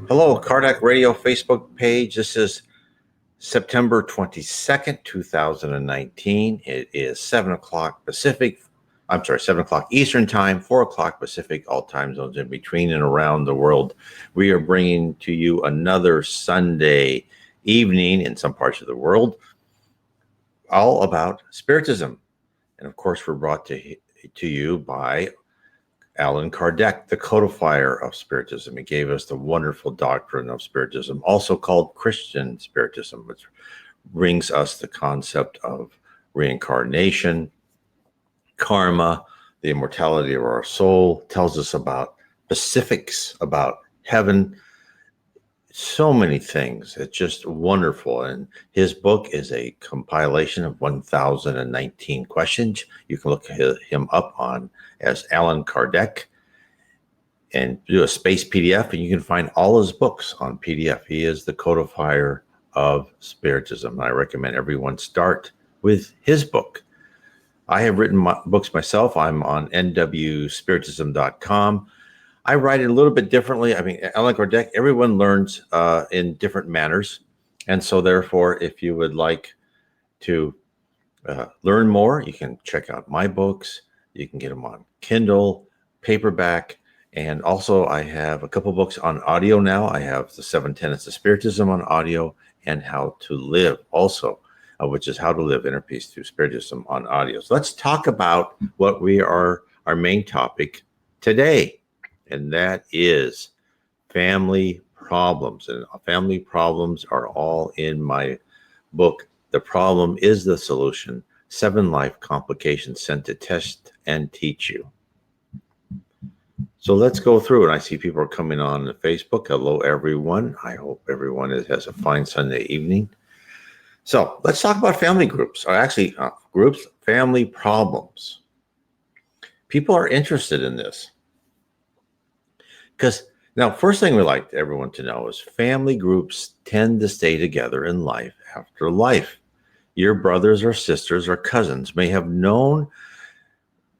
Hello, Kardec Radio Facebook page. This is September 22nd, 2019. It is 7 o'clock Pacific. I'm sorry, 7 o'clock Eastern Time, 4 o'clock Pacific, all time zones in between and around the world. We are bringing to you another Sunday evening in some parts of the world, all about Spiritism. And of course, we're brought to you by Allan Kardec, the codifier of Spiritism. He gave us the wonderful doctrine of Spiritism, also called Christian Spiritism, which brings us the concept of reincarnation, karma, the immortality of our soul, tells us about specifics about heaven, so many things. It's just wonderful. And his book is a compilation of 1,019 questions. You can look him up on as Allan Kardec and do a space PDF, and you can find all his books on PDF. He is the codifier of Spiritism. I recommend everyone start with his book. I have written books myself. I'm on nwspiritism.com. I write it a little bit differently. I mean, Allan Kardec, everyone learns in different manners. And so therefore, if you would like to learn more, you can check out my books. You can get them on Kindle, paperback, and also I have a couple books on audio now. I have the 7 Tenets of Spiritism on audio and How to Live also, which is How to Live Inner Peace Through Spiritism on audio. So let's talk about what our main topic today, and that is family problems. And family problems are all in my book, The Problem is the Solution, 7 Life Complications Sent to Test and Teach You. So let's go through, and I see people are coming on Facebook. Hello, everyone. I hope everyone has a fine Sunday evening. So let's talk about family groups, or actually groups, family problems. People are interested in this because now, first thing we like everyone to know is family groups tend to stay together in life after life. Your brothers or sisters or cousins may have known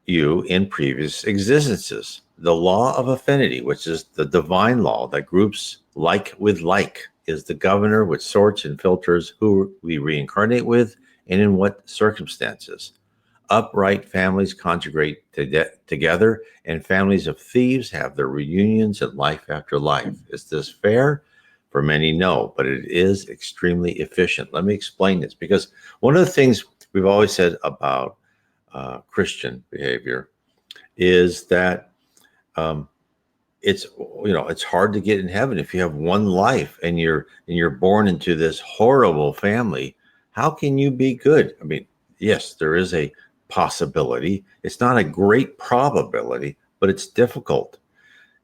you in previous existences. The law of affinity, which is the divine law that groups like with like, is the governor which sorts and filters who we reincarnate with and in what circumstances. Upright families conjugate together, and families of thieves have their reunions in life after life. Is this fair? For many, no, but it is extremely efficient. Let me explain this, because one of the things we've always said about Christian behavior is that it's hard to get in heaven if you have one life and you're born into this horrible family. How can you be good? I mean, yes, there is a possibility. It's not a great probability, but it's difficult.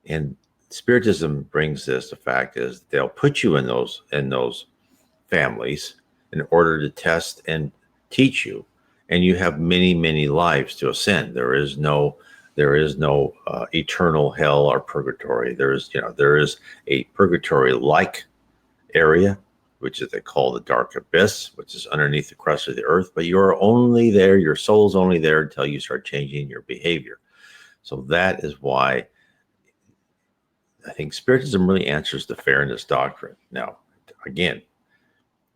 And Spiritism brings this. The fact is they'll put you in those families in order to test and teach you, and you have many, many lives to ascend. There is no eternal hell or purgatory. There is a purgatory-like area, which is they call the dark abyss, which is underneath the crust of the earth. But you're only there, your soul's only there until you start changing your behavior. So that is why I think Spiritism really answers the fairness doctrine. Now, again,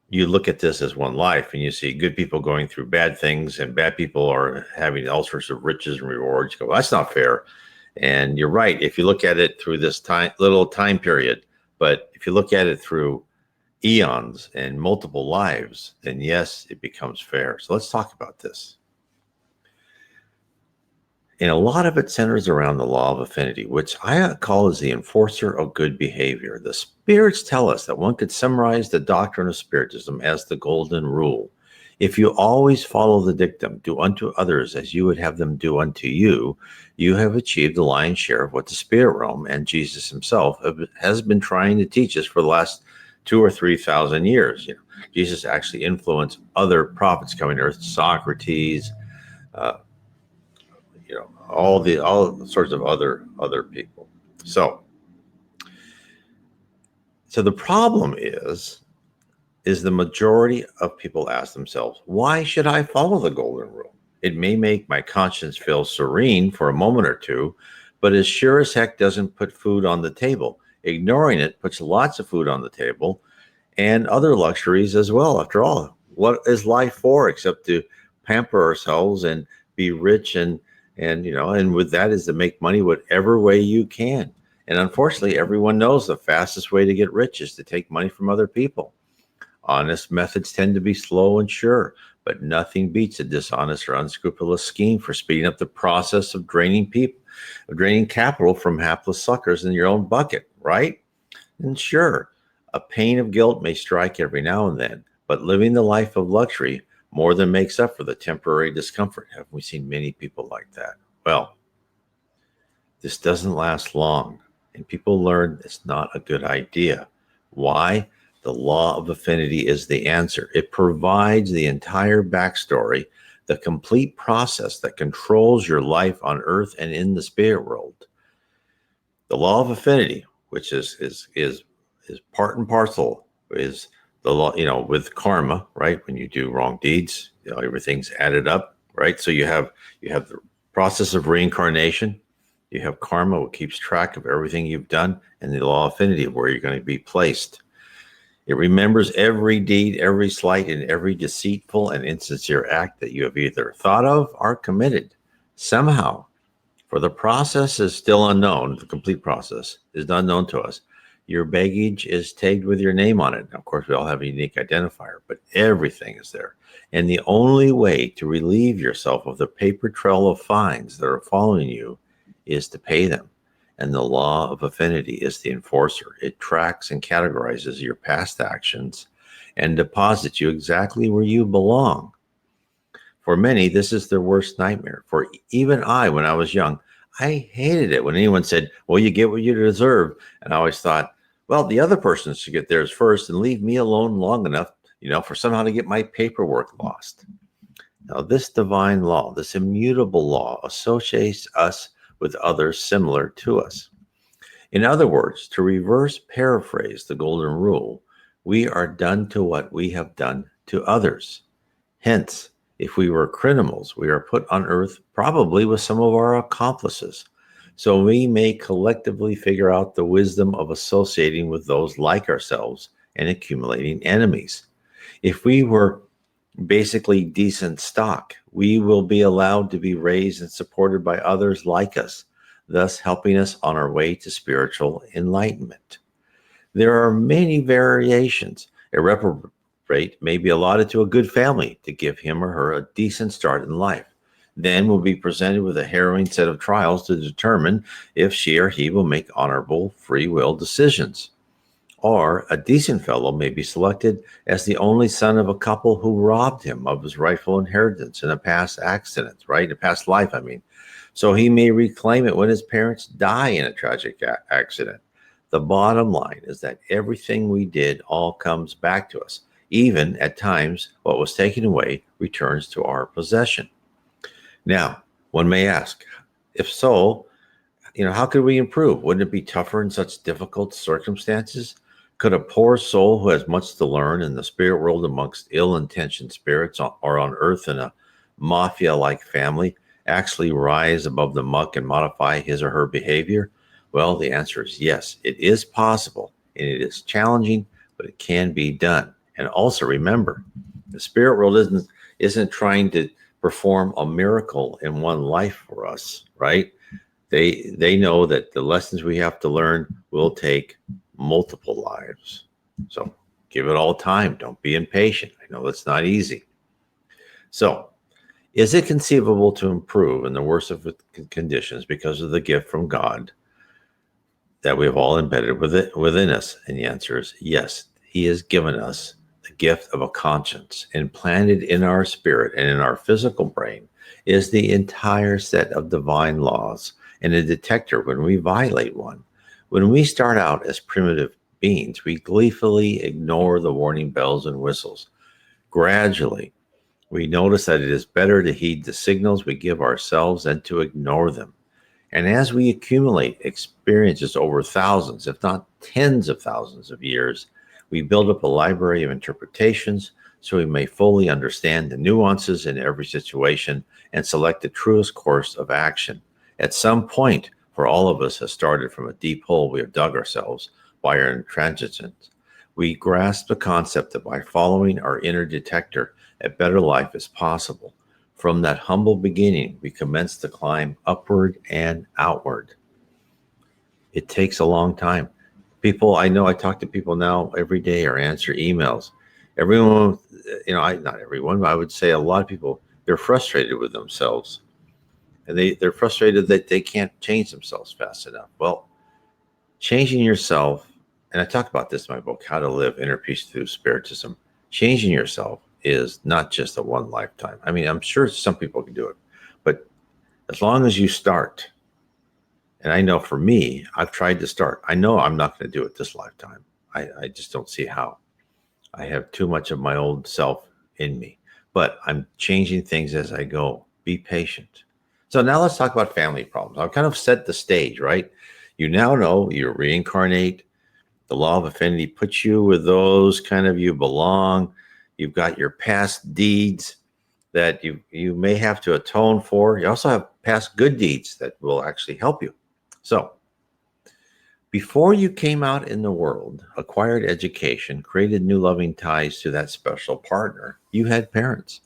you look at this as one life and you see good people going through bad things and bad people are having all sorts of riches and rewards. You go, well, that's not fair. And you're right if you look at it through this little time period. But if you look at it through eons and multiple lives, then yes, it becomes fair. So let's talk about this. And a lot of it centers around the law of affinity, which I call as the enforcer of good behavior. The spirits tell us that one could summarize the doctrine of Spiritism as the golden rule. If you always follow the dictum, do unto others as you would have them do unto you, you have achieved the lion's share of what the spirit realm and Jesus himself has been trying to teach us for the last 2,000 or 3,000 years. Jesus actually influenced other prophets coming to earth, Socrates, all sorts of other people. So the problem is the majority of people ask themselves, why should I follow the golden rule? It may make my conscience feel serene for a moment or two, but as sure as heck doesn't put food on the table. Ignoring it puts lots of food on the table and other luxuries as well. After all, what is life for except to pamper ourselves and be rich and with that is to make money whatever way you can. And unfortunately, everyone knows the fastest way to get rich is to take money from other people. Honest methods tend to be slow and sure, but nothing beats a dishonest or unscrupulous scheme for speeding up the process of draining capital from hapless suckers in your own bucket, right? And sure, a pain of guilt may strike every now and then, but living the life of luxury more than makes up for the temporary discomfort. Haven't we seen many people like that? Well, this doesn't last long, and people learn it's not a good idea. Why? The law of affinity is the answer. It provides the entire backstory, the complete process that controls your life on earth and in the spirit world. The law of affinity, which is part and parcel, is the law, with karma, right? When you do wrong deeds, everything's added up, right? So you have the process of reincarnation, you have karma, which keeps track of everything you've done, and the law of affinity of where you're going to be placed. It remembers every deed, every slight, and every deceitful and insincere act that you have either thought of or committed. Somehow, for the process is still unknown, the complete process is unknown to us. Your baggage is tagged with your name on it. Now, of course, we all have a unique identifier, but everything is there. And the only way to relieve yourself of the paper trail of fines that are following you is to pay them. And the law of affinity is the enforcer. It tracks and categorizes your past actions and deposits you exactly where you belong. For many, this is their worst nightmare. For even I, when I was young, I hated it when anyone said, well, you get what you deserve. And I always thought, well, the other person should get theirs first and leave me alone long enough, for somehow to get my paperwork lost. Now, this divine law, this immutable law, associates us with others similar to us. In other words, to reverse paraphrase the golden rule, we are done to what we have done to others. Hence, if we were criminals, we are put on earth probably with some of our accomplices. So we may collectively figure out the wisdom of associating with those like ourselves and accumulating enemies. If we were basically decent stock, we will be allowed to be raised and supported by others like us, thus helping us on our way to spiritual enlightenment. There are many variations. A reprobate may be allotted to a good family to give him or her a decent start in life. Then will be presented with a harrowing set of trials to determine if she or he will make honorable free will decisions. Or a decent fellow may be selected as the only son of a couple who robbed him of his rightful inheritance in a past accident, right? A past life, I mean. So he may reclaim it when his parents die in a tragic accident. The bottom line is that everything we did all comes back to us. Even at times, what was taken away returns to our possession. Now, one may ask, if so, how could we improve? Wouldn't it be tougher in such difficult circumstances? Could a poor soul who has much to learn in the spirit world amongst ill-intentioned spirits or on earth in a mafia-like family actually rise above the muck and modify his or her behavior? Well, the answer is yes. It is possible, and it is challenging, but it can be done. And also remember, the spirit world isn't trying to perform a miracle in one life for us, right? They know that the lessons we have to learn will take multiple lives. So give it all time. Don't be impatient. I know it's not easy. So is it conceivable to improve in the worst of conditions because of the gift from God that we have all embedded within us? And the answer is yes. He has given us the gift of a conscience, implanted in our spirit and in our physical brain is the entire set of divine laws and a detector when we violate one. When we start out as primitive beings, we gleefully ignore the warning bells and whistles. Gradually, we notice that it is better to heed the signals we give ourselves than to ignore them. And as we accumulate experiences over thousands, if not tens of thousands of years, we build up a library of interpretations so we may fully understand the nuances in every situation and select the truest course of action. At some point, for all of us has started from a deep hole we have dug ourselves by our intransigence. We grasp the concept that by following our inner detector, a better life is possible. From that humble beginning, we commence to climb upward and outward. It takes a long time. People, I know I talk to people now every day or answer emails. Everyone, not everyone, but I would say a lot of people, they're frustrated with themselves. And they're frustrated that they can't change themselves fast enough. Well, changing yourself, and I talk about this in my book, How to Live Inner Peace Through Spiritism. Changing yourself is not just a one lifetime. I mean, I'm sure some people can do it, but as long as you start, and I know for me, I've tried to start. I know I'm not going to do it this lifetime. I just don't see how. I have too much of my old self in me, but I'm changing things as I go. Be patient. So now let's talk about family problems. I've kind of set the stage, right? You now know you reincarnate. The law of affinity puts you with those kind of you belong. You've got your past deeds that you may have to atone for. You also have past good deeds that will actually help you. So, before you came out in the world, acquired education, created new loving ties to that special partner, you had parents.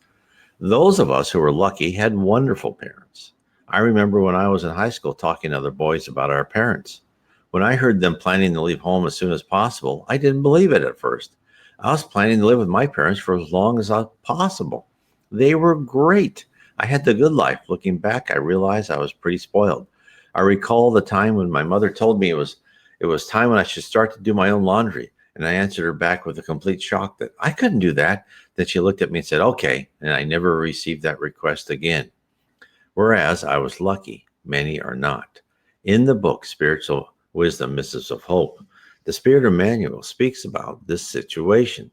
Those of us who were lucky had wonderful parents. I remember when I was in high school talking to other boys about our parents. When I heard them planning to leave home as soon as possible, I didn't believe it at first. I was planning to live with my parents for as long as possible. They were great. I had the good life. Looking back, I realized I was pretty spoiled. I recall the time when my mother told me it was time when I should start to do my own laundry. And I answered her back with a complete shock that I couldn't do that. Then she looked at me and said, okay. And I never received that request again. Whereas I was lucky, many are not. In the book, Spiritual Wisdom, Missives of Hope, the Spirit Emmanuel speaks about this situation.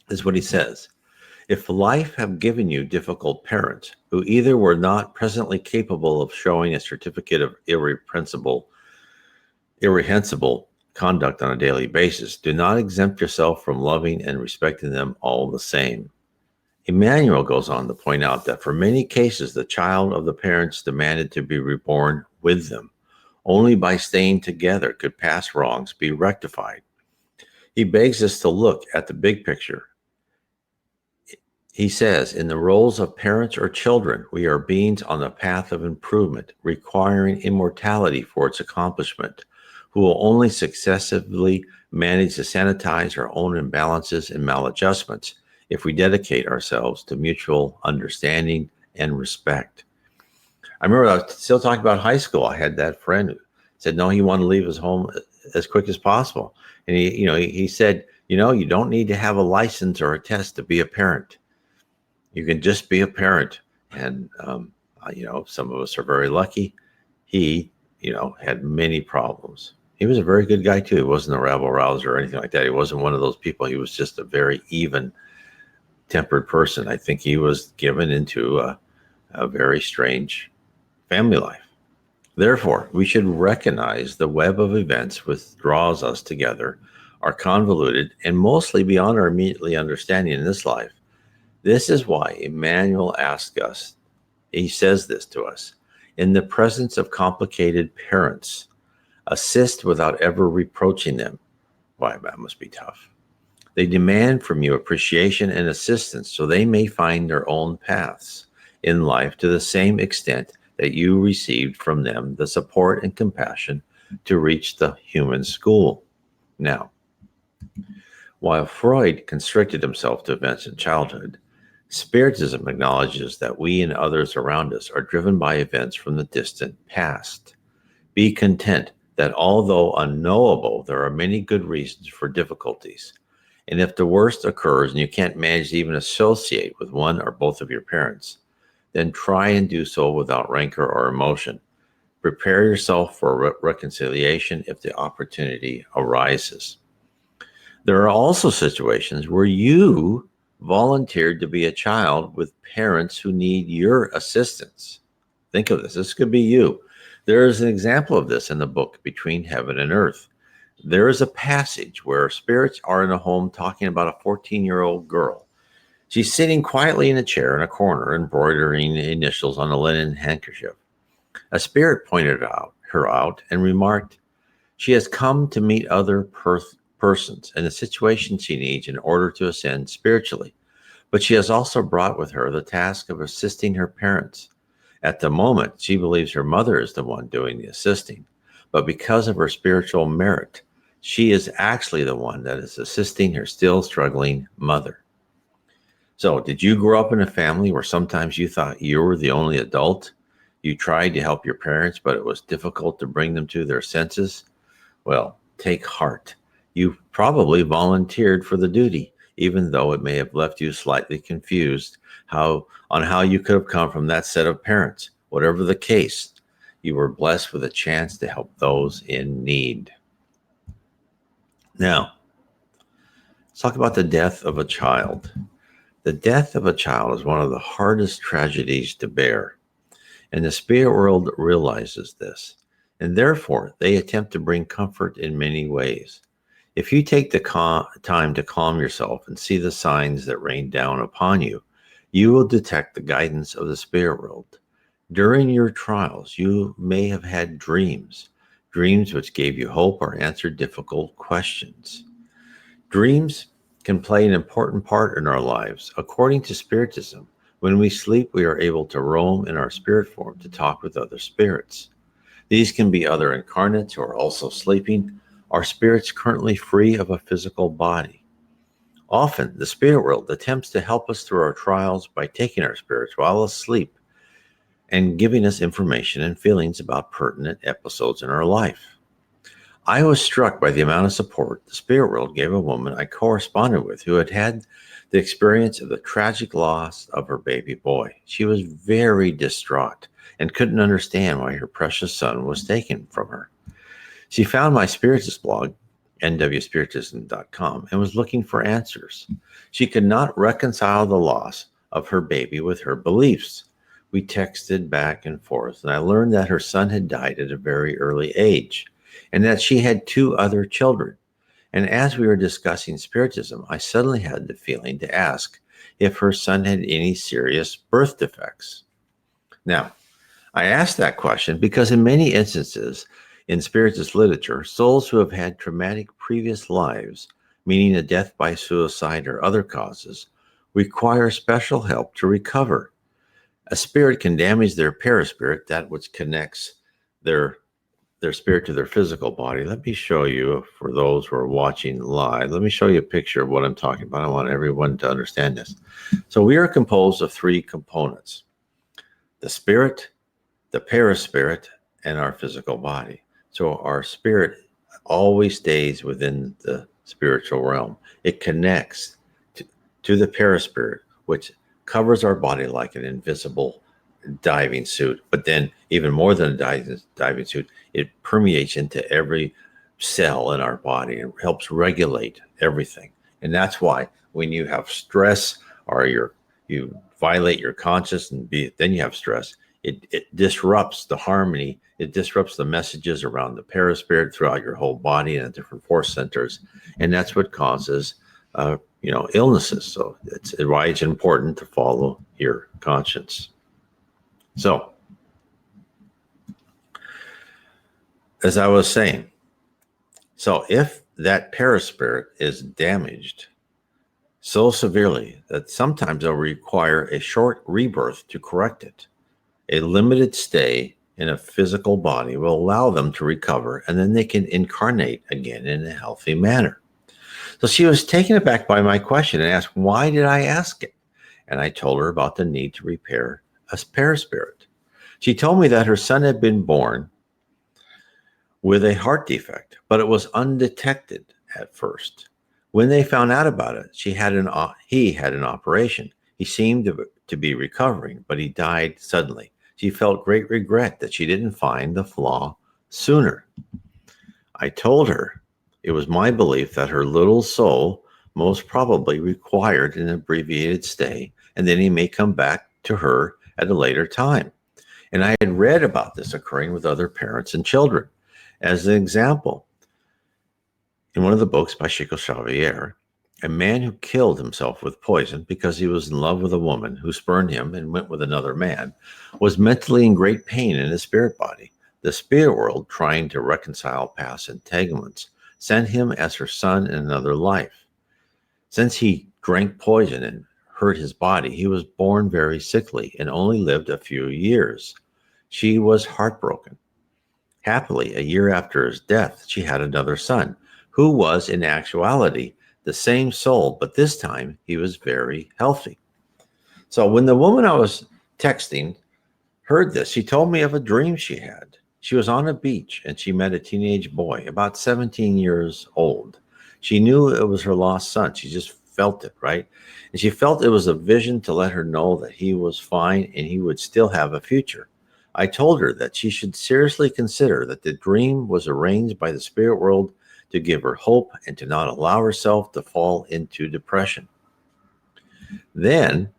This is what he says. If life have given you difficult parents who either were not presently capable of showing a certificate of irreprehensible conduct on a daily basis, do not exempt yourself from loving and respecting them all the same. Emmanuel goes on to point out that for many cases, the child of the parents demanded to be reborn with them. Only by staying together could past wrongs be rectified. He begs us to look at the big picture. He says, in the roles of parents or children, we are beings on the path of improvement, requiring immortality for its accomplishment, who will only successively manage to sanitize our own imbalances and maladjustments if we dedicate ourselves to mutual understanding and respect. I remember I was still talking about high school. I had that friend who said, no, he wanted to leave his home as quick as possible. And he said, you don't need to have a license or a test to be a parent. You can just be a parent. And, some of us are very lucky. He, had many problems. He was a very good guy too. He wasn't a rabble rouser or anything like that. He wasn't one of those people. He was just a very even tempered person. I think he was given into a very strange family life. Therefore, we should recognize the web of events which draws us together are convoluted and mostly beyond our immediately understanding in this life. This is why Emmanuel asks us, he says this to us, in the presence of complicated parents, assist without ever reproaching them. Why, that must be tough. They demand from you appreciation and assistance so they may find their own paths in life to the same extent that you received from them the support and compassion to reach the human school. Now, while Freud constricted himself to events in childhood, Spiritism acknowledges that we and others around us are driven by events from the distant past. Be content that although unknowable, there are many good reasons for difficulties. And if the worst occurs and you can't manage to even associate with one or both of your parents, then try and do so without rancor or emotion. Prepare yourself for reconciliation if the opportunity arises. There are also situations where you volunteered to be a child with parents who need your assistance. Think of this. This could be you. There is an example of this in the book, Between Heaven and Earth. There is a passage where spirits are in a home talking about a 14-year-old girl. She's sitting quietly in a chair in a corner, embroidering initials on a linen handkerchief. A spirit pointed her out and remarked, "She has come to meet other persons and the situation she needs in order to ascend spiritually, but she has also brought with her the task of assisting her parents. At the moment, she believes her mother is the one doing the assisting, but because of her spiritual merit, she is actually the one that is assisting her still struggling mother." So, did you grow up in a family where sometimes you thought you were the only adult? You tried to help your parents, but it was difficult to bring them to their senses? Well, take heart. You probably volunteered for the duty, even though it may have left you slightly confused on how you could have come from that set of parents. Whatever the case, you were blessed with a chance to help those in need. Now, let's talk about the death of a child. The death of a child is one of the hardest tragedies to bear, and the spirit world realizes this, and therefore they attempt to bring comfort in many ways. If you take the time to calm yourself and see the signs that rain down upon you, you will detect the guidance of the spirit world. During your trials, you may have had dreams which gave you hope or answered difficult questions. Dreams can play an important part in our lives. According to Spiritism, when we sleep, we are able to roam in our spirit form to talk with other spirits. These can be other incarnates who are also sleeping, or spirits currently free of a physical body. Often, the spirit world attempts to help us through our trials by taking our spirits while asleep and giving us information and feelings about pertinent episodes in our life. I was struck by the amount of support the spirit world gave a woman I corresponded with who had had the experience of the tragic loss of her baby boy. She was very distraught and couldn't understand why her precious son was taken from her. She found my Spiritism blog, nwspiritism.com, and was looking for answers. She could not reconcile the loss of her baby with her beliefs. We texted back and forth, and I learned that her son had died at a very early age, and that she had 2 other children. And as we were discussing Spiritism, I suddenly had the feeling to ask if her son had any serious birth defects. Now, I asked that question because in many instances in Spiritist literature, souls who have had traumatic previous lives, meaning a death by suicide or other causes, require special help to recover. A spirit can damage their perispirit, that which connects their spirit to their physical body. Let me show you, for those who are watching live, let me show you a picture of what I'm talking about. I want everyone to understand this. So we are composed of 3 components: the spirit, the perispirit, and our physical body. So our spirit always stays within the spiritual realm. It connects to the perispirit, which covers our body like an invisible diving suit. But then, even more than a diving suit, it permeates into every cell in our body and helps regulate everything. And that's why when you have stress or you violate your conscience then you have stress, it disrupts the harmony. It disrupts the messages around the perispirit throughout your whole body and the different force centers. And that's what causes illnesses. So it's why it's important to follow your conscience. So, as I was saying, so if that perispirit is damaged so severely that sometimes they'll require a short rebirth to correct it, a limited stay in a physical body will allow them to recover, and then they can incarnate again in a healthy manner. So she was taken aback by my question and asked, why did I ask it? And I told her about the need to repair a perispirit. She told me that her son had been born with a heart defect, but it was undetected at first. When they found out about it, he had an operation. He seemed to be recovering, but he died suddenly. She felt great regret that she didn't find the flaw sooner. I told her it was my belief that her little soul most probably required an abbreviated stay, and then he may come back to her at a later time. And I had read about this occurring with other parents and children. As an example, in one of the books by Chico Xavier, A man who killed himself with poison because he was in love with a woman who spurned him and went with another man was mentally in great pain in his spirit body. The spirit world, trying to reconcile past entanglements, sent him as her son in another life. Since he drank poison and hurt his body, he was born very sickly and only lived a few years. She was heartbroken. Happily, a year after his death, she had another son, who was in actuality the same soul, but this time he was very healthy. So when the woman I was texting heard this, she told me of a dream she had. She was on a beach and she met a teenage boy, about 17 years old. She knew it was her lost son. She just felt it, right? And she felt it was a vision to let her know that he was fine and he would still have a future. I told her that she should seriously consider that the dream was arranged by the spirit world to give her hope and to not allow herself to fall into depression. Then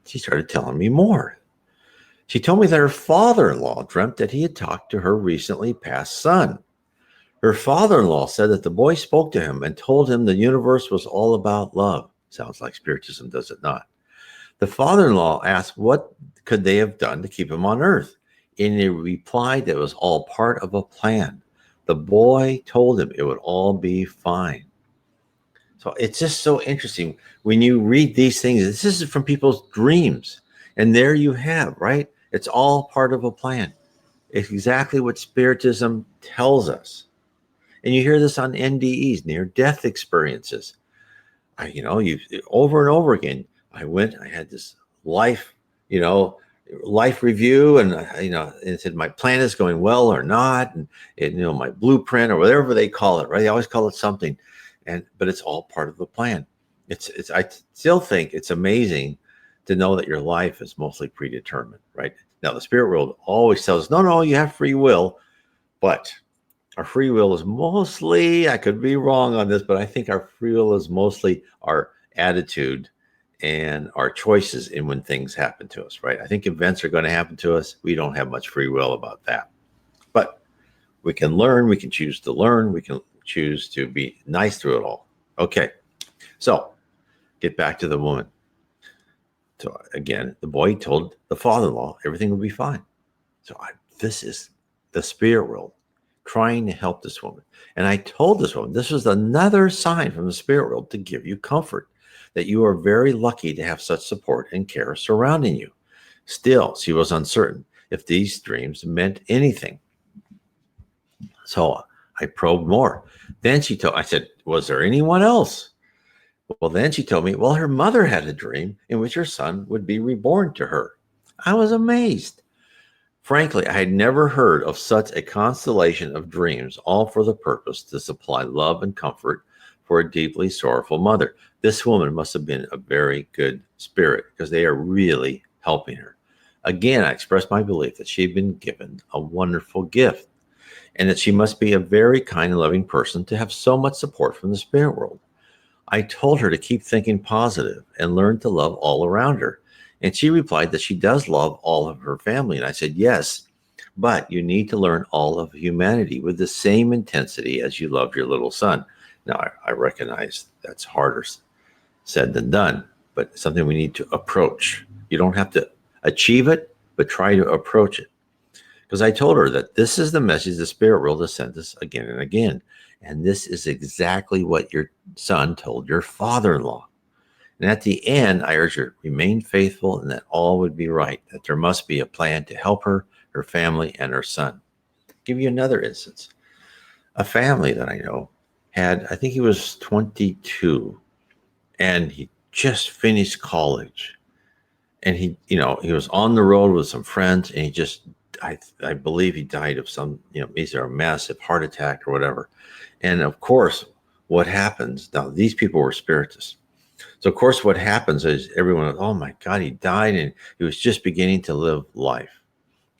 she started telling me more. She told me that her father-in-law dreamt that he had talked to her recently passed son. Her father-in-law said that the boy spoke to him and told him the universe was all about love. Sounds like Spiritism, does it not? The father-in-law asked what could they have done to keep him on earth. And he replied that it was all part of a plan. The boy told him it would all be fine. So it's just so interesting when you read these things. This is from people's dreams. And there you have, right? It's all part of a plan. It's exactly what Spiritism tells us. And you hear this on NDEs, near death experiences. You over and over again. I had this life, life review, and it said my plan is going well or not, and my blueprint or whatever they call it, right? They always call it something, but it's all part of the plan. It's I still think it's amazing to know that your life is mostly predetermined, right? Now the spirit world always tells us, no, you have free will, but our free will is mostly, I could be wrong on this, but I think our free will is mostly our attitude and our choices in when things happen to us, right? I think events are going to happen to us. We don't have much free will about that. But we can learn, we can choose to learn, we can choose to be nice through it all. Okay, so get back to the woman. So again, the boy told the father-in-law everything would be fine. So this is the spirit world trying to help this woman. And I told this woman, this was another sign from the spirit world to give you comfort, that you are very lucky to have such support and care surrounding you. Still, she was uncertain if these dreams meant anything. So I probed more. Then I said, was there anyone else? Well, then she told me, well, her mother had a dream in which her son would be reborn to her. I was amazed. Frankly, I had never heard of such a constellation of dreams, all for the purpose to supply love and comfort for a deeply sorrowful mother. This woman must have been a very good spirit because they are really helping her. Again, I expressed my belief that she had been given a wonderful gift and that she must be a very kind and loving person to have so much support from the spirit world. I told her to keep thinking positive and learn to love all around her. And she replied that she does love all of her family. And I said, yes, but you need to learn all of humanity with the same intensity as you love your little son. Now, I recognize that's harder said than done, but something we need to approach. You don't have to achieve it, but try to approach it. Because I told her that this is the message the spirit world has sent us again and again. And this is exactly what your son told your father-in-law. And at the end, I urge her, remain faithful and that all would be right, that there must be a plan to help her, her family, and her son. I'll give you another instance. A family that I know had, I think he was 22, and he just finished college. And he was on the road with some friends, and I believe he died of some, either a massive heart attack or whatever. And of course, what happens now, these people were spiritists. So of course, what happens is everyone, oh my God, he died and he was just beginning to live life.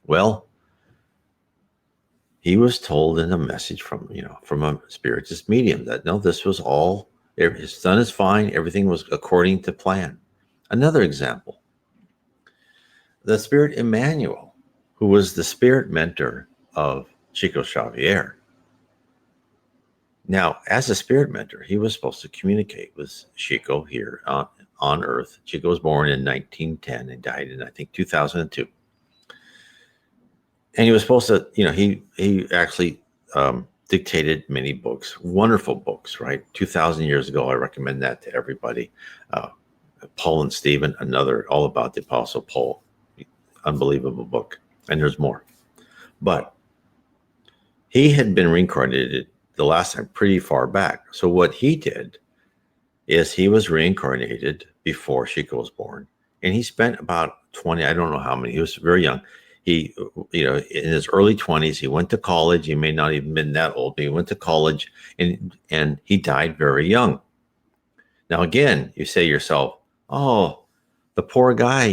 Well, he was told in a message from a spiritist medium that no, this was all, his son is fine. Everything was according to plan. Another example, the spirit Emmanuel, who was the spirit mentor of Chico Xavier. Now, as a spirit mentor, he was supposed to communicate with Chico here on Earth. Chico was born in 1910 and died in, I think, 2002. And he was supposed to, he actually dictated many books, wonderful books, right? 2,000 years ago, I recommend that to everybody. Paul and Stephen, another all about the Apostle Paul, unbelievable book. And there's more. But he had been reincarnated the last time pretty far back. So what he did is he was reincarnated before Chico was born. And he spent about 20, I don't know how many, he was very young. He, in his early 20s, he went to college. He may not even been that old, but he went to college and he died very young. Now, again, you say to yourself, oh, the poor guy,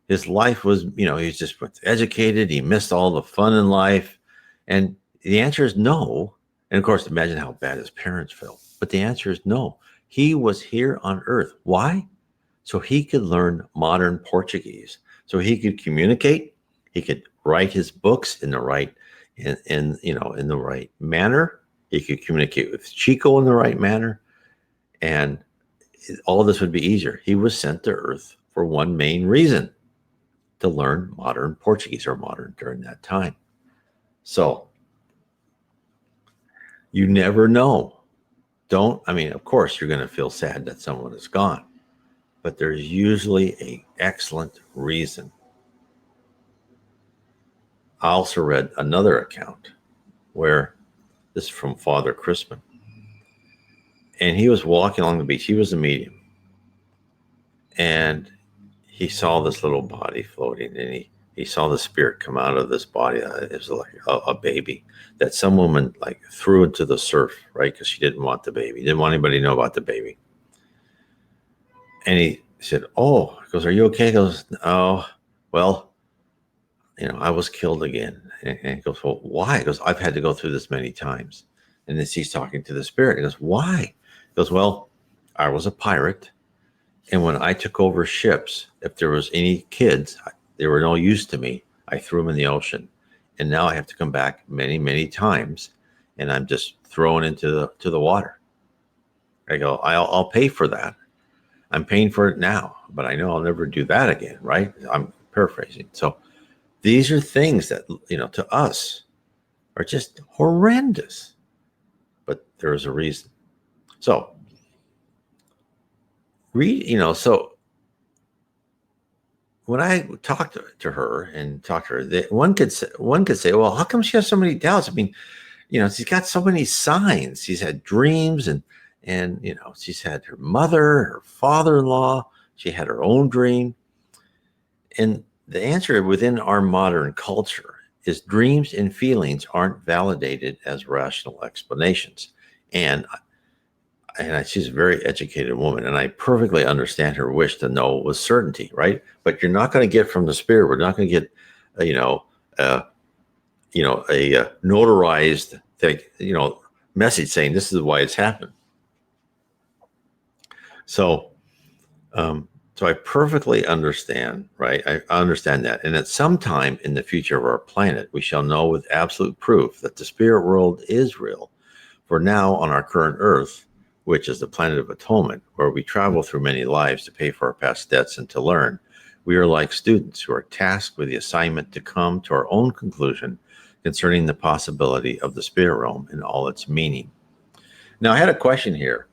his life was, he's just educated. He missed all the fun in life. And the answer is no. And of course, imagine how bad his parents felt. But the answer is no. He was here on Earth. Why? So he could learn modern Portuguese. So he could communicate. He could write his books in the right, in the right manner. He could communicate with Chico in the right manner, and all of this would be easier. He was sent to Earth for one main reason: to learn modern Portuguese, or modern during that time. So you never know. Of course, you're going to feel sad that someone is gone, but there's usually an excellent reason. I also read another account where this is from Father Crispin, and he was walking along the beach. He was a medium, and he saw this little body floating, and he saw the spirit come out of this body. It was like a baby that some woman threw into the surf, right? Because she didn't want the baby. Didn't want anybody to know about the baby. And he said, "Oh," he goes, "Are you okay?" He goes, "Oh, well, I was killed again." And he goes, "Well, why?" He goes, "I've had to go through this many times." And then he's talking to the spirit. He goes, "Why?" He goes, "Well, I was a pirate. And when I took over ships, if there was any kids, they were no use to me. I threw them in the ocean. And now I have to come back many, many times. And I'm just thrown into the water." I go, I'll pay for that. I'm paying for it now, but I know I'll never do that again, right? I'm paraphrasing. So these are things that, to us are just horrendous, but there's a reason. So so when I talked to her, one could say, well, how come she has so many doubts? She's got so many signs. She's had dreams, and she's had her mother, her father-in-law. She had her own dream. And the answer within our modern culture is dreams and feelings aren't validated as rational explanations. And she's a very educated woman, and I perfectly understand her wish to know with certainty, right? But you're not going to get from the spirit. We're not going to get, a notarized thing, message saying this is why it's happened. So, so I perfectly understand, right? I understand that. And at some time in the future of our planet, we shall know with absolute proof that the spirit world is real. For now, on our current Earth, which is the planet of atonement, where we travel through many lives to pay for our past debts and to learn, we are like students who are tasked with the assignment to come to our own conclusion concerning the possibility of the spirit realm and all its meaning. Now, I had a question here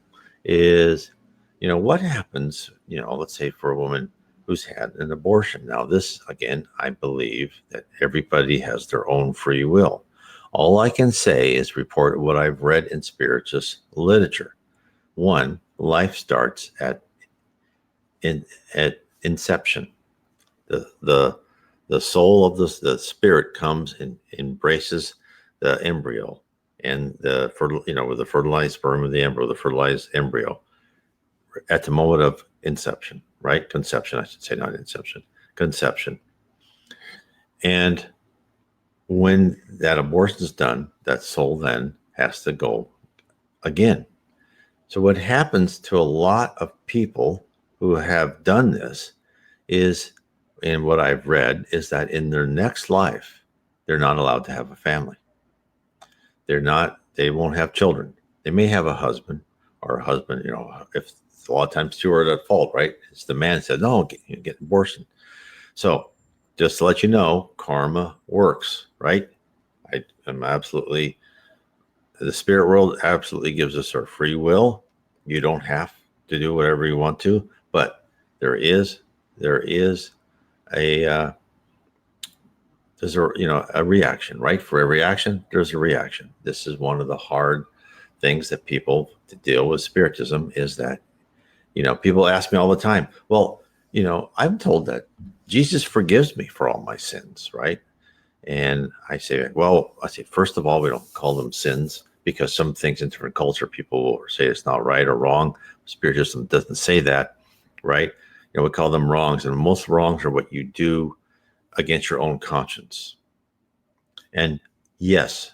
is, what happens, let's say for a woman who's had an abortion. Now, this, again, I believe that everybody has their own free will. All I can say is report what I've read in spiritist literature. One, life starts at inception. The soul of the spirit comes and embraces the embryo, and with the fertilized sperm of the embryo, the fertilized embryo, at the moment of inception, right? Conception, I should say, not inception, conception. And when that abortion is done, that soul then has to go again. So what happens to a lot of people who have done this is, and what I've read, is that in their next life, they're not allowed to have a family. They won't have children. They may have a husband or a husband, if a lot of times two are at fault, right? It's the man said, no, get an abortion. So just to let you know, karma works, right? I am absolutely, the spirit world absolutely gives us our free will. You don't have to do whatever you want to, but there is a there's a reaction, right? For every action, there's a reaction. This is one of the hard things that people to deal with spiritism is that, people ask me all the time, well, I'm told that Jesus forgives me for all my sins, right? And I say, first of all, we don't call them sins because some things in different culture, people will say it's not right or wrong. Spiritism doesn't say that, right? We call them wrongs, and most wrongs are what you do against your own conscience. And yes,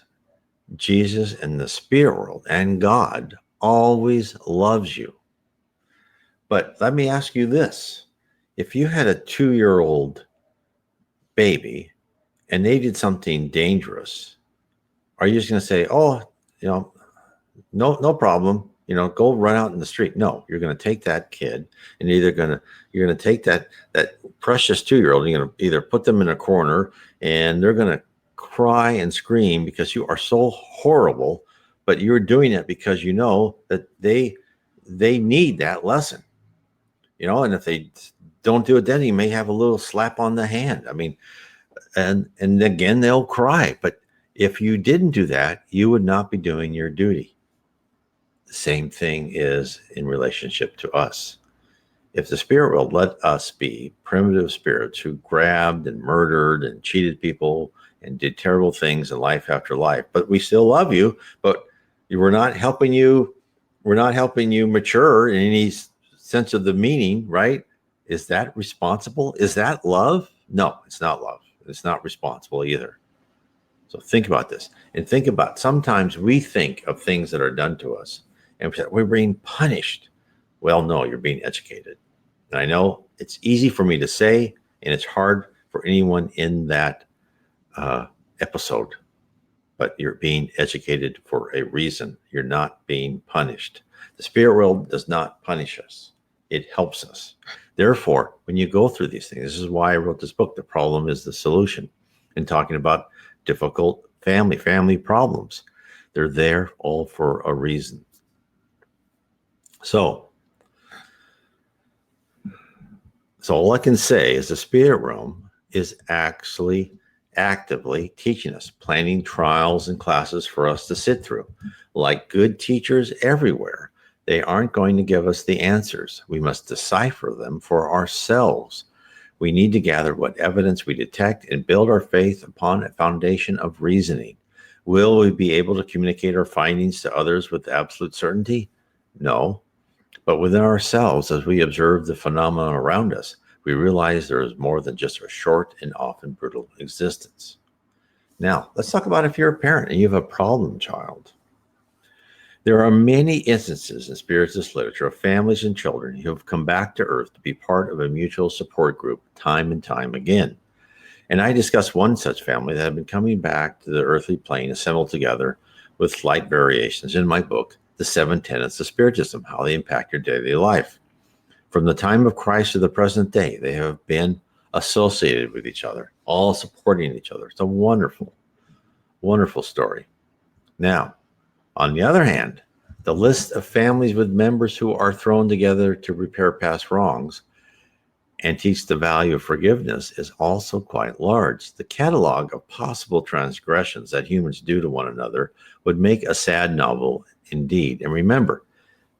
Jesus and the spirit world and God always loves you. But let me ask you this. If you had a 2-year-old baby and they did something dangerous, are you just going to say, oh, no problem, go run out in the street? No, you're going to take that kid and you're going to take that precious 2-year-old, and you're going to either put them in a corner and they're going to cry and scream because you are so horrible, but you're doing it because you know that they need that lesson, and if they don't do it, then you may have a little slap on the hand. I mean, and again, they'll cry. But if you didn't do that, you would not be doing your duty. The same thing is in relationship to us. If the spirit world let us be primitive spirits who grabbed and murdered and cheated people and did terrible things in life after life, but we still love you, but we're not helping you mature in any sense of the meaning, right? Is that responsible? Is that love? No, it's not love. It's not responsible either. So think about this, and think about, sometimes we think of things that are done to us and we're being punished. Well, no, you're being educated. And I know it's easy for me to say, and it's hard for anyone in that episode, but you're being educated for a reason. You're not being punished. The spirit world does not punish us. It helps us. Therefore, when you go through these things, this is why I wrote this book, The Problem is the Solution, and talking about difficult family problems. They're there all for a reason. So all I can say is the spirit realm is actually actively teaching us, planning trials and classes for us to sit through. Like good teachers everywhere, they aren't going to give us the answers. We must decipher them for ourselves. We need to gather what evidence we detect and build our faith upon a foundation of reasoning. Will we be able to communicate our findings to others with absolute certainty? No. But within ourselves, as we observe the phenomena around us, we realize there is more than just a short and often brutal existence. Now, let's talk about if you're a parent and you have a problem child. There are many instances in Spiritist literature of families and children who have come back to Earth to be part of a mutual support group time and time again. And I discuss one such family that had been coming back to the earthly plane assembled together with slight variations in my book, The 7 Tenets of Spiritism, How They Impact Your Daily Life. From the time of Christ to the present day, they have been associated with each other, all supporting each other. It's a wonderful, wonderful story. Now, on the other hand, the list of families with members who are thrown together to repair past wrongs and teach the value of forgiveness is also quite large. The catalog of possible transgressions that humans do to one another would make a sad novel indeed. And remember,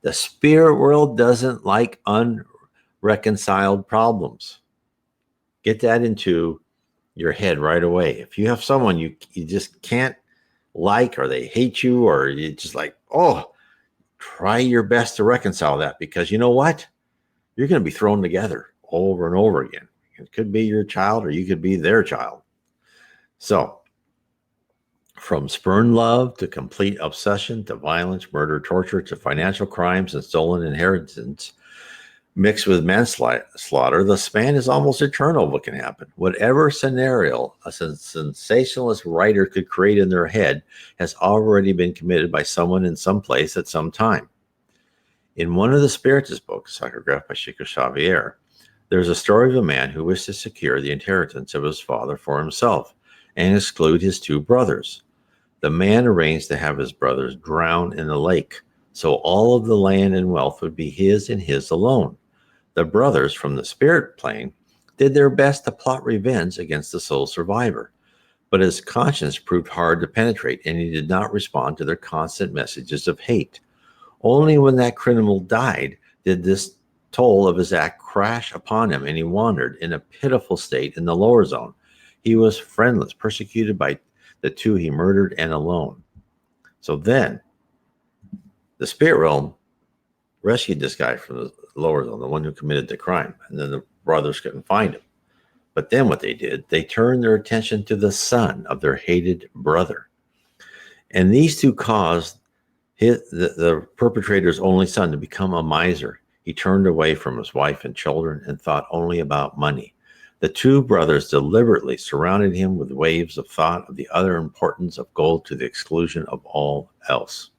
the spirit world doesn't like unreconciled problems. Get that into your head right away. If you have someone you just can't like, or they hate you, or you just like, try your best to reconcile that, because you know what? You're going to be thrown together over and over again. It could be your child or you could be their child. So from spurned love to complete obsession to violence, murder, torture, to financial crimes and stolen inheritance, Mixed with manslaughter, the span is almost eternal what can happen. Whatever scenario a sensationalist writer could create in their head has already been committed by someone in some place at some time. In one of the Spiritist books, psychographed by Chico Xavier, there's a story of a man who wished to secure the inheritance of his father for himself and exclude his two brothers. The man arranged to have his brothers drown in a lake, so all of the land and wealth would be his and his alone. The brothers from the spirit plane did their best to plot revenge against the sole survivor, but his conscience proved hard to penetrate, and he did not respond to their constant messages of hate. Only when that criminal died did this toll of his act crash upon him, and he wandered in a pitiful state in the lower zone. He was friendless, persecuted by the two he murdered, and alone. So then, the spirit realm rescued this guy from the lower zone, the one who committed the crime, and then the brothers couldn't find him. But then what they did, they turned their attention to the son of their hated brother. And these two caused the perpetrator's only son to become a miser. He turned away from his wife and children and thought only about money. The two brothers deliberately surrounded him with waves of thought of the utter importance of gold to the exclusion of all else.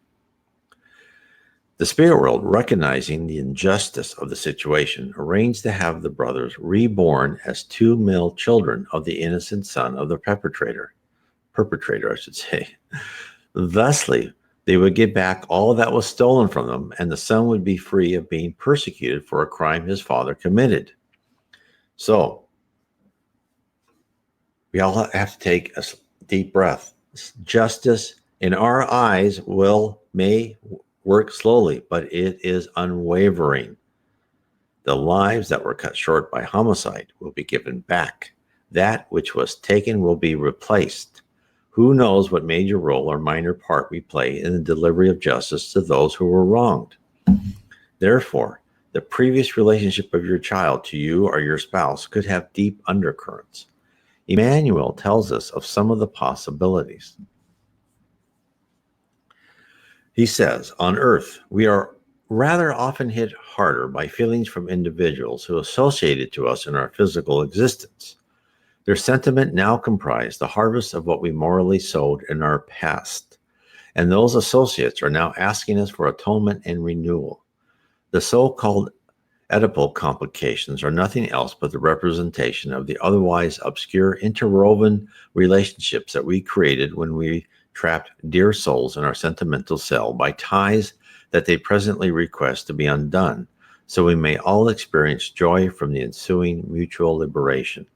The spirit world, recognizing the injustice of the situation, arranged to have the brothers reborn as two male children of the innocent son of the perpetrator, I should say. Thusly, they would get back all that was stolen from them, and the son would be free of being persecuted for a crime his father committed. So, we all have to take a deep breath. Justice in our eyes may work slowly, but it is unwavering. The lives that were cut short by homicide will be given back. That which was taken will be replaced. Who knows what major role or minor part we play in the delivery of justice to those who were wronged? Therefore, the previous relationship of your child to you or your spouse could have deep undercurrents. Emmanuel tells us of some of the possibilities. He says, on earth, we are rather often hit harder by feelings from individuals who associated to us in our physical existence. Their sentiment now comprise the harvest of what we morally sowed in our past, and those associates are now asking us for atonement and renewal. The so-called Oedipal complications are nothing else but the representation of the otherwise obscure interwoven relationships that we created when we trapped dear souls in our sentimental cell by ties that they presently request to be undone, so we may all experience joy from the ensuing mutual liberation.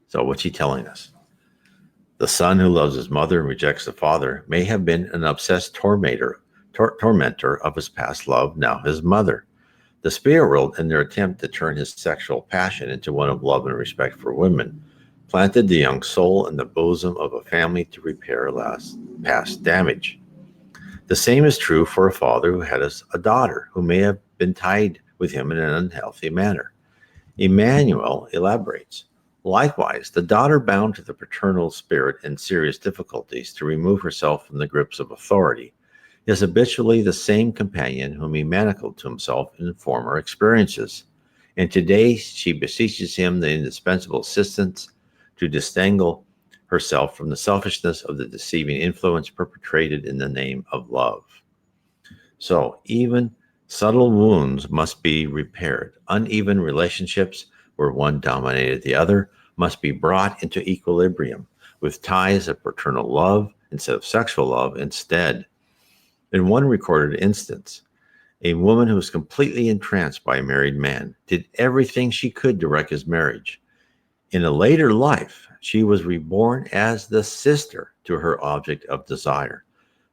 So what's he telling us? The son who loves his mother and rejects the father may have been an obsessed tormentor of his past love, now his mother. The spirit world, in their attempt to turn his sexual passion into one of love and respect for women, planted the young soul in the bosom of a family to repair past damage. The same is true for a father who had a daughter who may have been tied with him in an unhealthy manner. Emmanuel elaborates. Likewise, the daughter bound to the paternal spirit in serious difficulties to remove herself from the grips of authority is habitually the same companion whom he manacled to himself in former experiences. And today she beseeches him the indispensable assistance to disentangle herself from the selfishness of the deceiving influence perpetrated in the name of love. So even subtle wounds must be repaired. Uneven relationships where one dominated the other must be brought into equilibrium with ties of paternal love instead of sexual love instead. In one recorded instance, a woman who was completely entranced by a married man did everything she could to wreck his marriage. In a later life, she was reborn as the sister to her object of desire.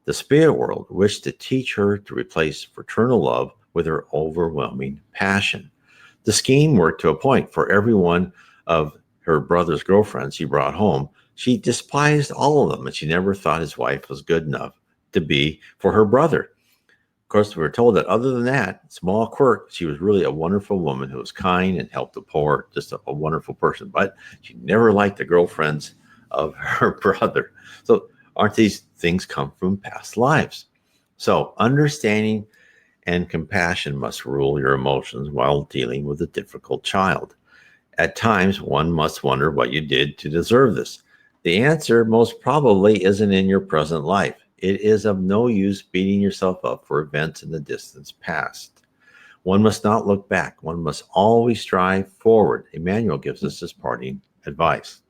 The spirit world wished to teach her to replace fraternal love with her overwhelming passion. The scheme worked to a point. For every one of her brother's girlfriends she brought home, she despised all of them, and she never thought his wife was good enough to be for her brother. Of course, we were told that other than that small quirk, she was really a wonderful woman who was kind and helped the poor, just a wonderful person. But she never liked the girlfriends of her brother. So aren't these things come from past lives? So understanding and compassion must rule your emotions while dealing with a difficult child. At times, one must wonder what you did to deserve this. The answer most probably isn't in your present life. It is of no use beating yourself up for events in the distant past. One must not look back. One must always strive forward. Emmanuel gives us this parting advice.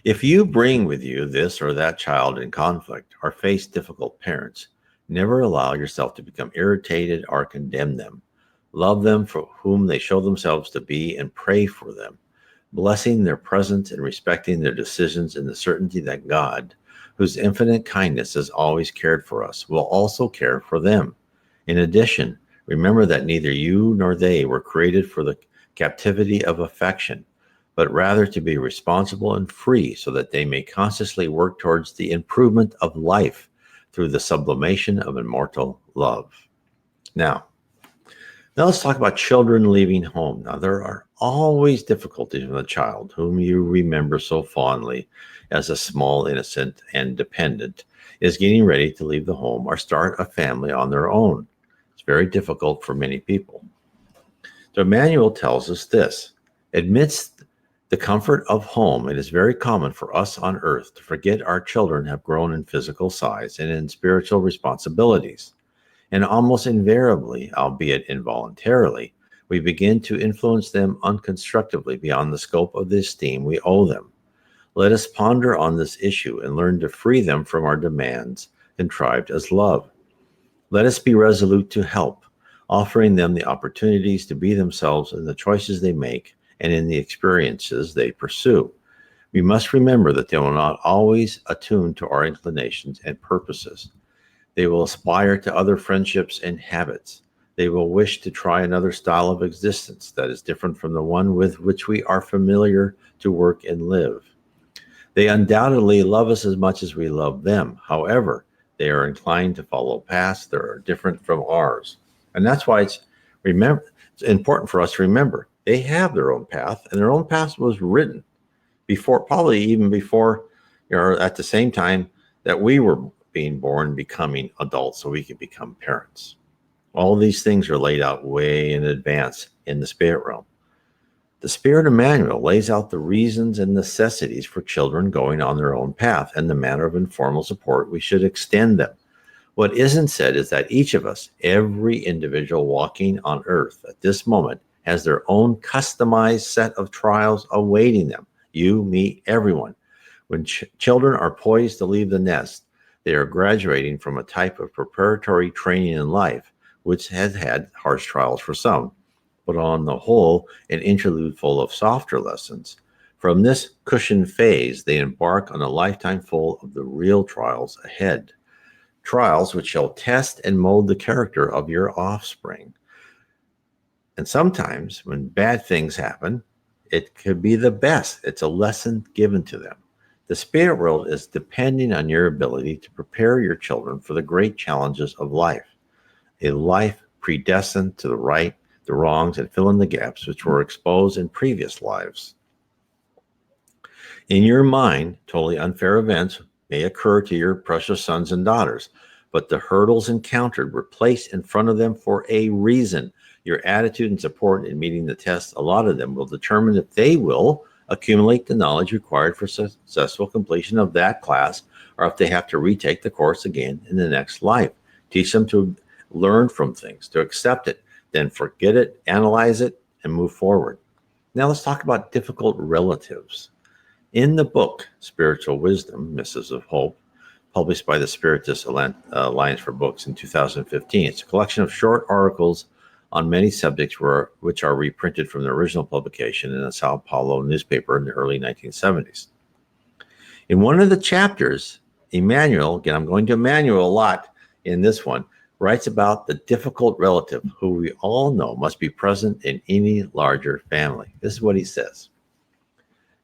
If you bring with you this or that child in conflict or face difficult parents, never allow yourself to become irritated or condemn them. Love them for whom they show themselves to be and pray for them, blessing their presence and respecting their decisions in the certainty that God, whose infinite kindness has always cared for us, will also care for them. In addition, remember that neither you nor they were created for the captivity of affection, but rather to be responsible and free so that they may consciously work towards the improvement of life through the sublimation of immortal love. Now let's talk about children leaving home. Now, there are always difficulties with a child whom you remember so fondly as a small, innocent, and dependent is getting ready to leave the home or start a family on their own. It's very difficult for many people. So Emmanuel tells us this: amidst the comfort of home, it is very common for us on earth to forget our children have grown in physical size and in spiritual responsibilities. And almost invariably, albeit involuntarily, we begin to influence them unconstructively beyond the scope of the esteem we owe them. Let us ponder on this issue and learn to free them from our demands contrived as love. Let us be resolute to help, offering them the opportunities to be themselves in the choices they make and in the experiences they pursue. We must remember that they will not always attune to our inclinations and purposes. They will aspire to other friendships and habits. They will wish to try another style of existence that is different from the one with which we are familiar to work and live. They undoubtedly love us as much as we love them. However, they are inclined to follow paths that are different from ours. And that's why it's important for us to remember they have their own path, and their own path was written before, probably even before, at the same time that we were being born, becoming adults so we could become parents. All these things are laid out way in advance in the spirit realm. The Spirit Emmanuel lays out the reasons and necessities for children going on their own path and the manner of informal support we should extend them. What isn't said is that each of us, every individual walking on earth at this moment, has their own customized set of trials awaiting them. You, me, everyone. When children are poised to leave the nest, they are graduating from a type of preparatory training in life, which has had harsh trials for some, but on the whole, an interlude full of softer lessons. From this cushioned phase, they embark on a lifetime full of the real trials ahead. Trials which shall test and mold the character of your offspring. And sometimes when bad things happen, it could be the best. It's a lesson given to them. The spirit world is depending on your ability to prepare your children for the great challenges of life, a life predestined to the right, the wrongs, and fill in the gaps which were exposed in previous lives. In your mind, totally unfair events may occur to your precious sons and daughters, but the hurdles encountered were placed in front of them for a reason. Your attitude and support in meeting the test allotted them will determine if they will accumulate the knowledge required for successful completion of that class, or if they have to retake the course again in the next life. Teach them to learn from things, to accept it, then forget it, analyze it, and move forward. Now let's talk about difficult relatives. In the book, Spiritual Wisdom, Missives of Hope, published by the Spiritist Alliance for Books in 2015, it's a collection of short articles on many subjects which are reprinted from the original publication in a Sao Paulo newspaper in the early 1970s. In one of the chapters, Emmanuel, again, I'm going to Emmanuel a lot in this one, writes about the difficult relative who we all know must be present in any larger family. This is what he says.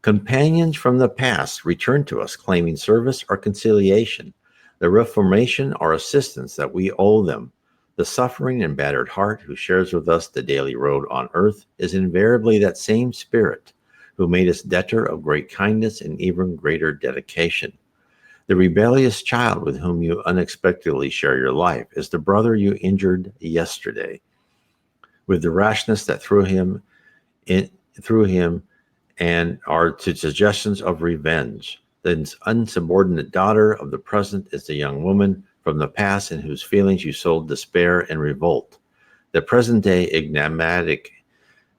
Companions from the past return to us claiming service or conciliation, the reformation or assistance that we owe them. The suffering and battered heart who shares with us the daily road on earth is invariably that same spirit who made us debtor of great kindness and even greater dedication. The rebellious child with whom you unexpectedly share your life is the brother you injured yesterday, with the rashness that in, threw him and are to suggestions of revenge. The unsubordinate daughter of the present is the young woman from the past in whose feelings you sowed despair and revolt. The present day enigmatic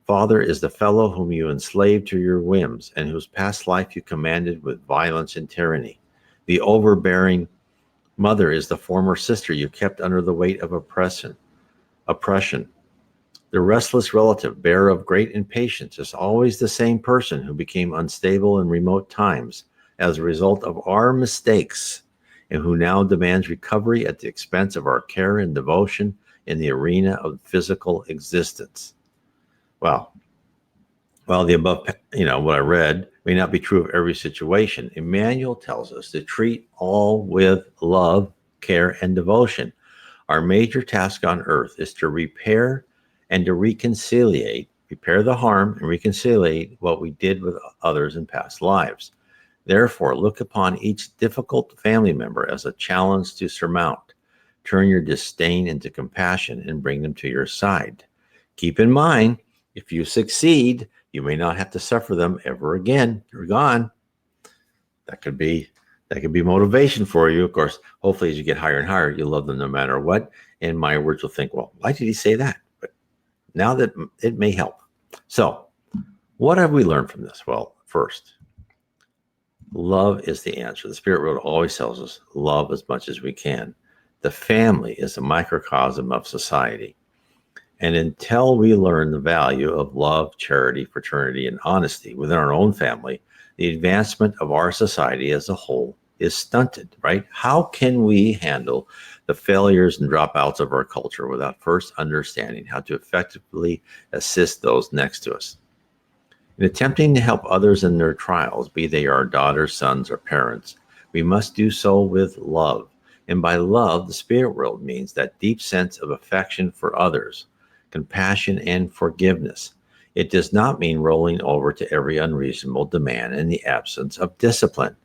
father is the fellow whom you enslaved to your whims and whose past life you commanded with violence and tyranny. The overbearing mother is the former sister you kept under the weight of oppression. The restless relative, bearer of great impatience, is always the same person who became unstable in remote times as a result of our mistakes and who now demands recovery at the expense of our care and devotion in the arena of physical existence. Well, while the above, what I read may not be true of every situation, Emmanuel tells us to treat all with love, care, and devotion. Our major task on earth is to repair and to repair the harm and reconciliate what we did with others in past lives. Therefore, look upon each difficult family member as a challenge to surmount. Turn your disdain into compassion and bring them to your side. Keep in mind, if you succeed, you may not have to suffer them ever again. You're gone. That could be motivation for you. Of course, hopefully as you get higher and higher, you love them no matter what. And my words will think, well, why did he say that? But now that it may help. So what have we learned from this? Well, first, love is the answer. The Spirit World always tells us love as much as we can. The family is a microcosm of society. And until we learn the value of love, charity, fraternity, and honesty within our own family, the advancement of our society as a whole is stunted, right? How can we handle the failures and dropouts of our culture without first understanding how to effectively assist those next to us? In attempting to help others in their trials, be they our daughters, sons, or parents, we must do so with love. And by love, the spirit world means that deep sense of affection for others, compassion, and forgiveness. It does not mean rolling over to every unreasonable demand in the absence of discipline.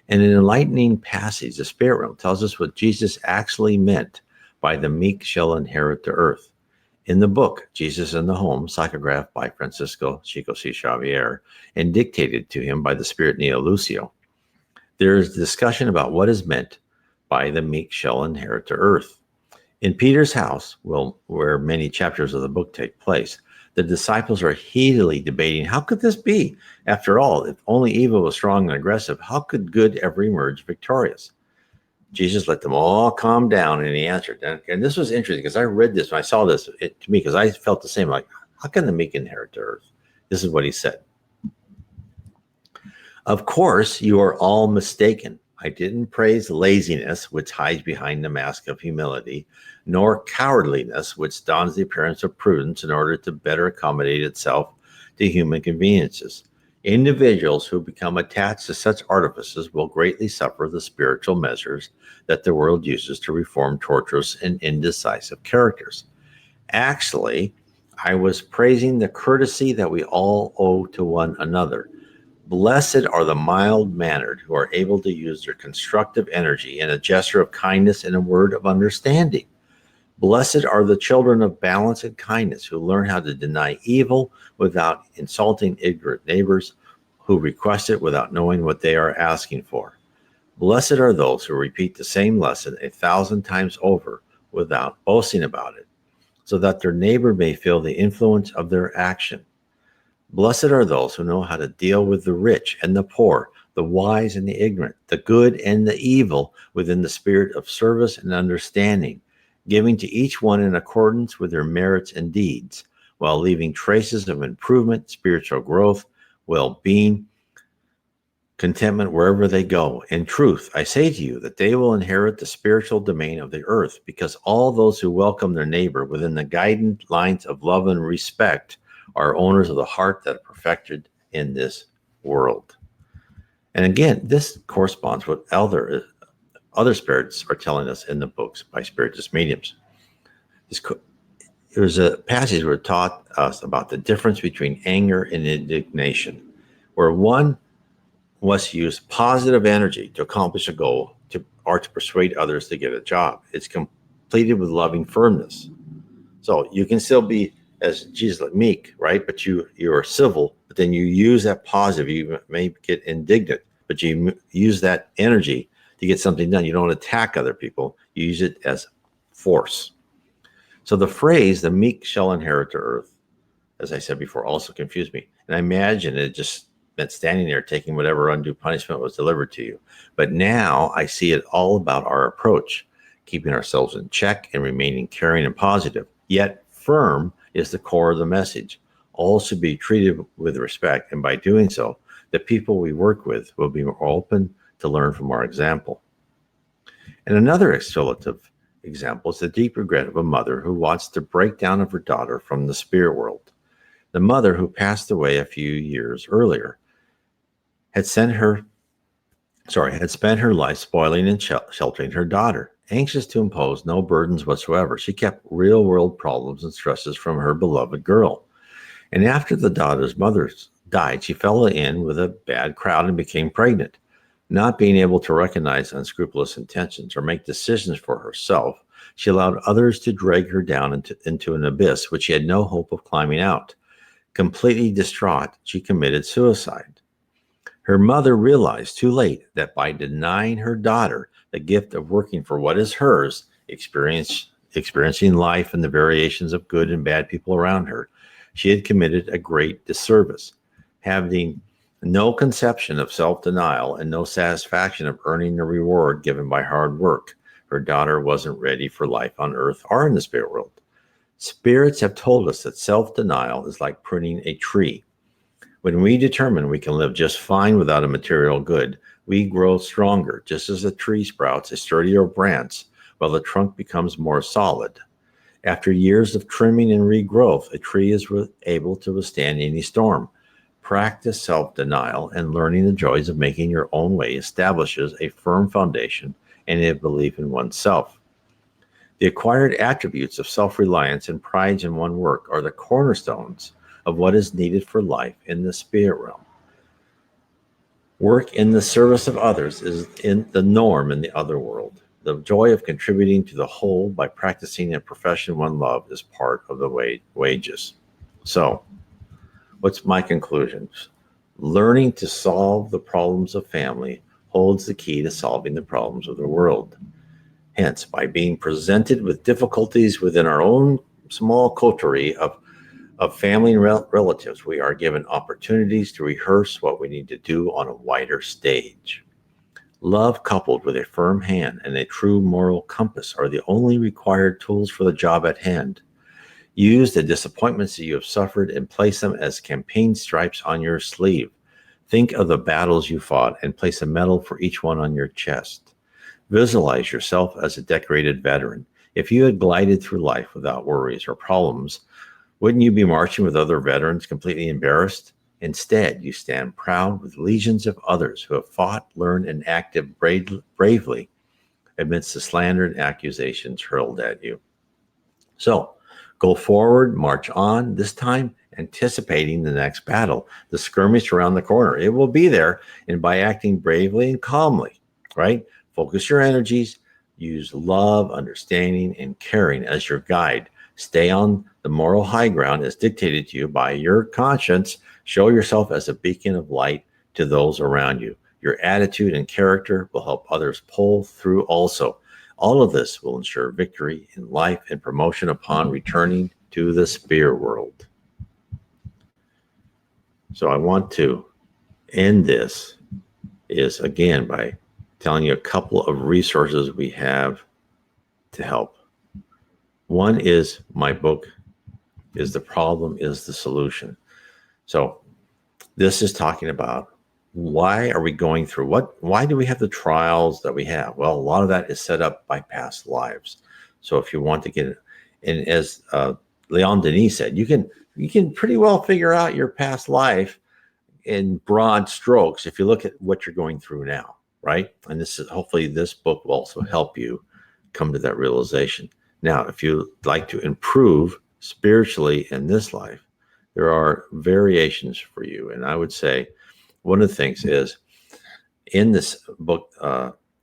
In an enlightening passage, the Spirit Realm tells us what Jesus actually meant by the meek shall inherit the earth. In the book, Jesus in the Home, psychographed by Francisco Chico C. Xavier and dictated to him by the Spirit Neo Lucio, there is discussion about what is meant by the meek shall inherit the earth. In Peter's house, where many chapters of the book take place, the disciples are heatedly debating, how could this be? After all, if only evil was strong and aggressive, how could good ever emerge victorious? Jesus let them all calm down, and he answered. And this was interesting because I read this when I saw this to me, because I felt the same, like, how can the meek inherit the earth? This is what he said. Of course, you are all mistaken. I didn't praise laziness, which hides behind the mask of humility, nor cowardliness, which dons the appearance of prudence in order to better accommodate itself to human conveniences. Individuals who become attached to such artifices will greatly suffer the spiritual measures that the world uses to reform tortuous and indecisive characters. Actually, I was praising the courtesy that we all owe to one another. Blessed are the mild-mannered who are able to use their constructive energy in a gesture of kindness and a word of understanding. Blessed are the children of balance and kindness who learn how to deny evil without insulting ignorant neighbors who request it without knowing what they are asking for. Blessed are those who repeat the same lesson 1,000 times over without boasting about it, so that their neighbor may feel the influence of their action. Blessed are those who know how to deal with the rich and the poor, the wise and the ignorant, the good and the evil within the spirit of service and understanding, giving to each one in accordance with their merits and deeds, while leaving traces of improvement, spiritual growth, well-being, contentment wherever they go. In truth, I say to you that they will inherit the spiritual domain of the earth, because all those who welcome their neighbor within the guidelines of love and respect are owners of the heart that are perfected in this world. And again, this corresponds with what other spirits are telling us in the books by spiritist mediums. There's a passage where it taught us about the difference between anger and indignation, where one must use positive energy to accomplish a goal or to persuade others to get a job. It's completed with loving firmness. So you can still be, as Jesus, like meek, right? But you are civil, but then you use that positive. You may get indignant, but you use that energy to get something done. You don't attack other people. You use it as force. So the phrase, the meek shall inherit the earth, as I said before, also confused me. And I imagine it just meant standing there taking whatever undue punishment was delivered to you. But now I see it all about our approach, keeping ourselves in check and remaining caring and positive. Yet firm is the core of the message. All should be treated with respect. And by doing so, the people we work with will be more open to learn from our example. And another illustrative example is the deep regret of a mother who watched the breakdown of her daughter from the spirit world. The mother, who passed away a few years earlier, had spent her life spoiling and sheltering her daughter. Anxious to impose no burdens whatsoever, she kept real-world problems and stresses from her beloved girl. And after the daughter's mother died, she fell in with a bad crowd and became pregnant. Not being able to recognize unscrupulous intentions or make decisions for herself, she allowed others to drag her down into an abyss which she had no hope of climbing out. Completely distraught, she committed suicide. Her mother realized too late that by denying her daughter the gift of working for what is hers, experiencing life and the variations of good and bad people around her, she had committed a great disservice. Having no conception of self-denial and no satisfaction of earning the reward given by hard work, her daughter wasn't ready for life on earth or in the spirit world. Spirits have told us that self-denial is like pruning a tree. When we determine we can live just fine without a material good, we grow stronger, just as a tree sprouts a sturdier branch while the trunk becomes more solid. After years of trimming and regrowth, a tree is able to withstand any storm. Practice self-denial, and learning the joys of making your own way establishes a firm foundation and a belief in oneself. The acquired attributes of self-reliance and pride in one work are the cornerstones of what is needed for life in the spirit realm. Work in the service of others is in the norm in the other world. The joy of contributing to the whole by practicing a profession one loves is part of the wages. So, what's my conclusions? Learning to solve the problems of family holds the key to solving the problems of the world. Hence, by being presented with difficulties within our own small coterie of family and relatives, we are given opportunities to rehearse what we need to do on a wider stage. Love coupled with a firm hand and a true moral compass are the only required tools for the job at hand. Use the disappointments that you have suffered and place them as campaign stripes on your sleeve. Think of the battles you fought and place a medal for each one on your chest. Visualize yourself as a decorated veteran. If you had glided through life without worries or problems, wouldn't you be marching with other veterans completely embarrassed? Instead, you stand proud with legions of others who have fought, learned, and acted bravely amidst the slander and accusations hurled at you. So, go forward, march on, this time anticipating the next battle, the skirmish around the corner. It will be there, and by acting bravely and calmly, right? Focus your energies, use love, understanding, and caring as your guide. Stay on the moral high ground as dictated to you by your conscience. Show yourself as a beacon of light to those around you. Your attitude and character will help others pull through also. All of this will ensure victory in life and promotion upon returning to the spirit world. So I want to end this is again by telling you a couple of resources we have to help. One is my book, Is the Problem, Is the Solution. So this is talking about why are we going through why do we have the trials that we have? Well, a lot of that is set up by past lives. So if you want to get it, and as Leon Denis said, you can pretty well figure out your past life in broad strokes if you look at what you're going through now, right? And hopefully this book will also help you come to that realization. Now, if you like to improve spiritually in this life, there are variations for you. And I would say one of the things is in this book,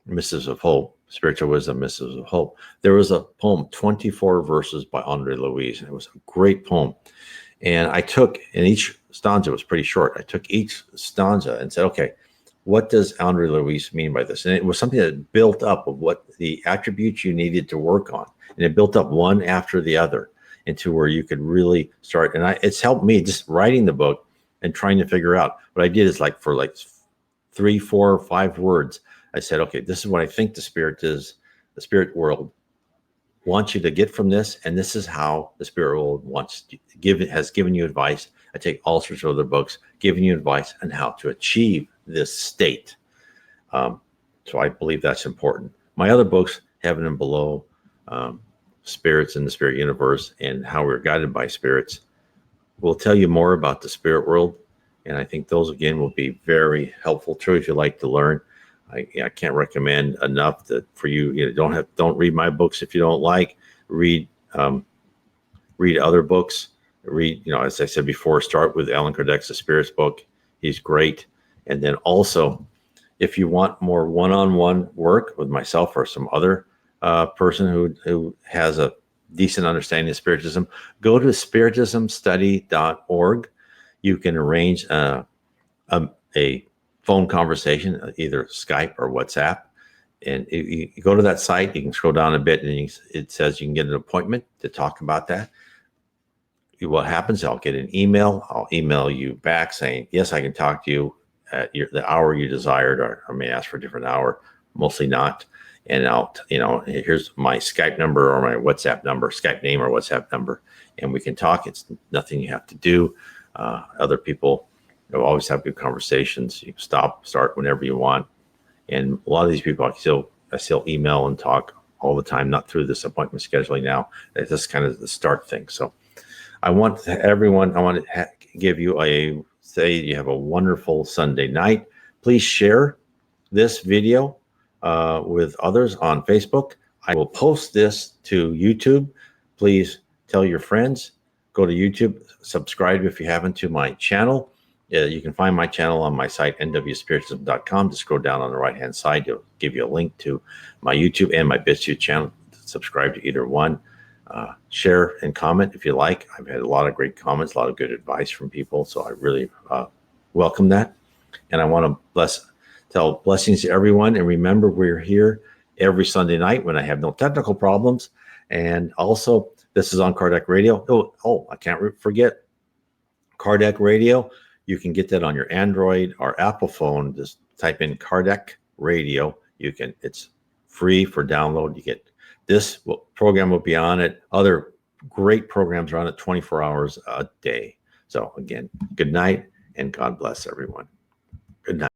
Missives of Hope, Spiritual Wisdom, Missives of Hope, there was a poem, 24 verses by Andre Louise. And it was a great poem. And I took, and each stanza was pretty short. I took each stanza and said, okay, what does Andre Louise mean by this? And it was something that built up of what the attributes you needed to work on. And it built up one after the other into where you could really start. And it's helped me just writing the book and trying to figure out what I did is like for like 3, 4, 5 words, I said, okay, this is what I think the spirit is, the spirit world wants you to get from this, and this is how the spirit world has given you advice. I take all sorts of other books giving you advice on how to achieve this state. So I believe that's important. My other books, Heaven and Below, Spirits in the Spirit Universe, and How We're Guided by Spirits, will tell you more about the spirit world. And I think those, again, will be very helpful too if you like to learn. I can't recommend enough that for you. You know, don't read my books if you don't like. Read other books. Read, you know, as I said before, start with Alan Kardec's The Spirits book. He's great. And then also, if you want more one-on-one work with myself or some other person who has a decent understanding of Spiritism, go to spiritismstudy.org. You can arrange a phone conversation, either Skype or WhatsApp. And you go to that site, you can scroll down a bit, and it says you can get an appointment to talk about that. What happens, I'll get an email. I'll email you back saying, yes, I can talk to you at the hour you desired, or I may ask for a different hour, mostly not. And here's my Skype number or my WhatsApp number, Skype name or WhatsApp number, and we can talk. It's nothing you have to do. Other people, always have good conversations. You can start whenever you want. And a lot of these people, I still email and talk all the time, not through this appointment scheduling now. It's just kind of the start thing. So I want to give you say you have a wonderful Sunday night. Please share this video with others on Facebook. I will post this to YouTube. Please tell your friends. Go to YouTube, subscribe if you haven't to my channel. You can find my channel on my site, nwspiritism.com. Just scroll down on the right-hand side. It'll give you a link to my YouTube and my BitChute channel. Subscribe to either one. Share and comment if you like. I've had a lot of great comments, a lot of good advice from people, so I really welcome that. And I want to tell blessings to everyone. And remember, we're here every Sunday night when I have no technical problems. And also, this is on Kardec Radio. Oh, I can't forget Kardec Radio. You can get that on your Android or Apple phone. Just type in Kardec Radio. It's free for download. You get this program will be on it. Other great programs are on it 24 hours a day. So again, good night and God bless everyone. Good night.